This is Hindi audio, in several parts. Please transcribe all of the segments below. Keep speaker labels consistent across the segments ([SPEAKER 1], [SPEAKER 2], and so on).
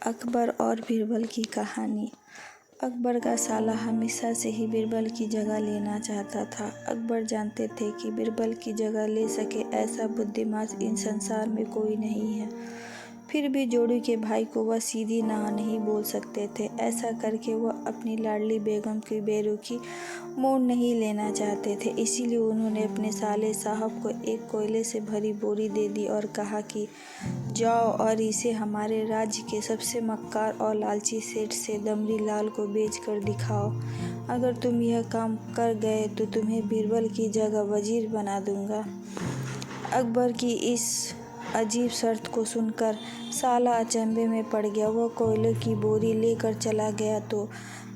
[SPEAKER 1] अकबर और बीरबल की कहानी। अकबर का साला हमेशा से ही बीरबल की जगह लेना चाहता था। अकबर जानते थे कि बीरबल की जगह ले सके ऐसा बुद्धिमान इन संसार में कोई नहीं है। फिर भी जोड़ी के भाई को वह सीधी ना नहीं बोल सकते थे। ऐसा करके वह अपनी लाडली बेगम की बेरुखी मोड़ नहीं लेना चाहते थे। इसीलिए उन्होंने अपने साले साहब को एक कोयले से भरी बोरी दे दी और कहा कि जाओ और इसे हमारे राज्य के सबसे मक्कार और लालची सेठ से दमरी लाल को बेच कर दिखाओ। अगर तुम यह काम कर गए तो तुम्हें बीरबल की जगह वजीर बना दूंगा। अकबर की इस अजीब शर्त को सुनकर साला अचंभे में पड़ गया। वह कोयले की बोरी लेकर चला गया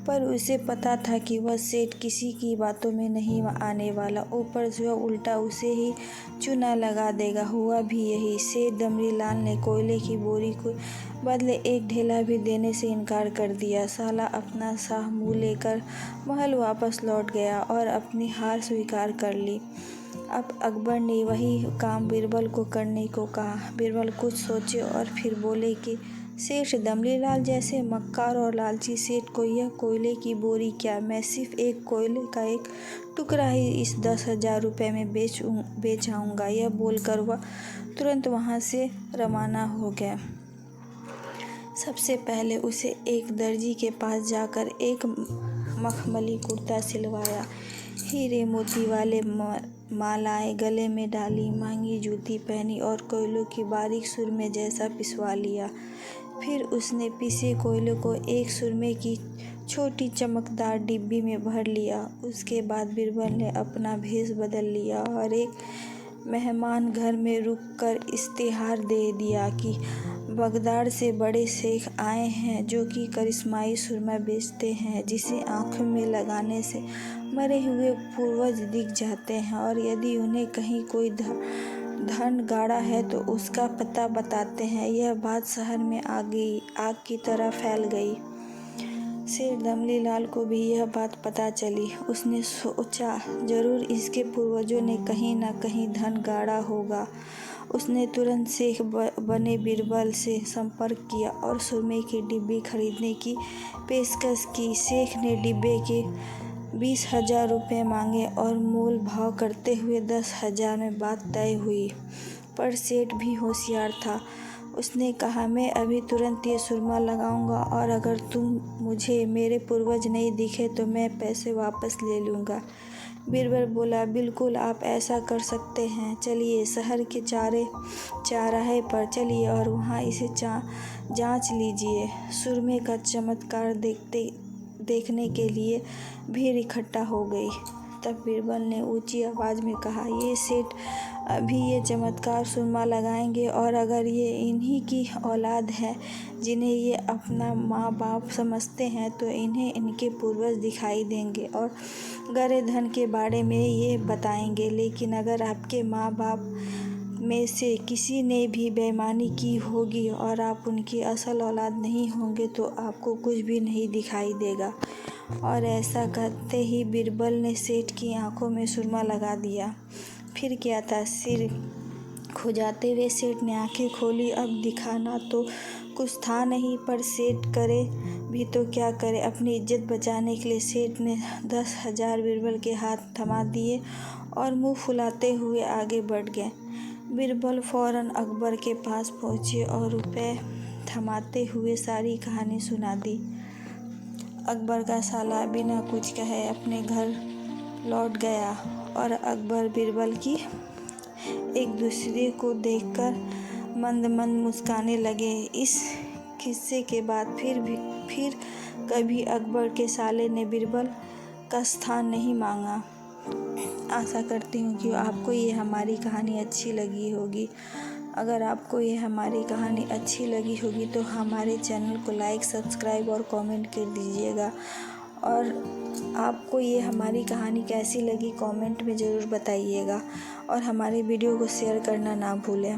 [SPEAKER 1] पर उसे पता था कि वह सेठ किसी की बातों में नहीं आने वाला। ऊपर से वह उल्टा उसे ही चूना लगा देगा। हुआ भी यही। सेठ दमरी लाल ने कोयले की बोरी को बदले एक ढेला भी देने से इनकार कर दिया। साला अपना शाह मुँह लेकर महल वापस लौट गया और अपनी हार स्वीकार कर ली। अब अकबर ने वही काम बीरबल को करने को कहा। बीरबल कुछ सोचे और फिर बोले कि सेठ दमरी लाल जैसे मक्कार और लालची सेठ को यह कोयले की बोरी क्या, मैं सिर्फ एक कोयले का एक टुकड़ा ही इस 10,000 रुपये में बेच आऊँगा। यह बोलकर वह तुरंत वहाँ से रवाना हो गया। सबसे पहले उसे एक दर्जी के पास जाकर एक मखमली कुर्ता सिलवाया, हीरे मोती वाले मालाएं गले में डाली, महंगी जूती पहनी और कोयलों की बारीक सुरमे जैसा पिसवा लिया। फिर उसने पिसे कोयले को एक सुरमे की छोटी चमकदार डिब्बी में भर लिया। उसके बाद बीरबल ने अपना भेष बदल लिया और एक मेहमान घर में रुककर इश्तिहार दे दिया कि बगदाद से बड़े शेख आए हैं जो कि करिश्माई सुरमा बेचते हैं, जिसे आँखों में लगाने से मरे हुए पूर्वज दिख जाते हैं और यदि उन्हें कहीं कोई धन गाड़ा है तो उसका पता बताते हैं। यह बात शहर में आग की तरह फैल गई। सेठ दमरी लाल को भी यह बात पता चली। उसने सोचा जरूर इसके पूर्वजों ने कहीं न कहीं धन गाड़ा होगा। उसने तुरंत शेख बने बीरबल से संपर्क किया और सुरमे की डिब्बी खरीदने की पेशकश की। शेख ने डिब्बे के 20,000 रुपये मांगे और मोल भाव करते हुए 10,000 में बात तय हुई। पर सेठ भी होशियार था। उसने कहा मैं अभी तुरंत ये सुरमा लगाऊंगा और अगर मुझे मेरे पूर्वज नहीं दिखे तो मैं पैसे वापस ले लूँगा। बीरबल बोला बिल्कुल आप ऐसा कर सकते हैं। चलिए शहर के चौराहे पर चलिए और वहाँ इसे जांच लीजिए। सुरमे का चमत्कार देखने के लिए भीड़ इकट्ठा हो गई। तब बीरबल ने ऊंची आवाज़ में कहा ये सेठ अभी ये चमत्कार सुरमा लगाएंगे और अगर ये इन्हीं की औलाद है जिन्हें ये अपना माँ बाप समझते हैं तो इन्हें इनके पूर्वज दिखाई देंगे और गरे धन के बारे में ये बताएंगे। लेकिन अगर आपके माँ बाप में से किसी ने भी बेईमानी की होगी और आप उनकी असल औलाद नहीं होंगे तो आपको कुछ भी नहीं दिखाई देगा। और ऐसा कहते ही बीरबल ने सेठ की आंखों में सुरमा लगा दिया। फिर क्या था, सिर खुजाते हुए सेठ ने आंखें खोली। अब दिखाना तो कुछ था नहीं, पर सेठ करे भी तो क्या करे। अपनी इज्जत बचाने के लिए सेठ ने 10,000 बीरबल के हाथ थमा दिए और मुंह फुलाते हुए आगे बढ़ गए। बीरबल फौरन अकबर के पास पहुँचे और रुपए थमाते हुए सारी कहानी सुना दी। अकबर का साला बिना कुछ कहे अपने घर लौट गया और अकबर बीरबल की एक दूसरे को देखकर मंद मंद मुस्कुराने लगे। इस किस्से के बाद फिर कभी अकबर के साले ने बीरबल का स्थान नहीं मांगा। आशा करती हूँ कि आपको ये हमारी कहानी अच्छी लगी होगी। अगर आपको ये हमारी कहानी अच्छी लगी होगी तो हमारे चैनल को लाइक, सब्सक्राइब और कमेंट कर दीजिएगा। और आपको ये हमारी कहानी कैसी लगी कमेंट में ज़रूर बताइएगा और हमारे वीडियो को शेयर करना ना भूलें।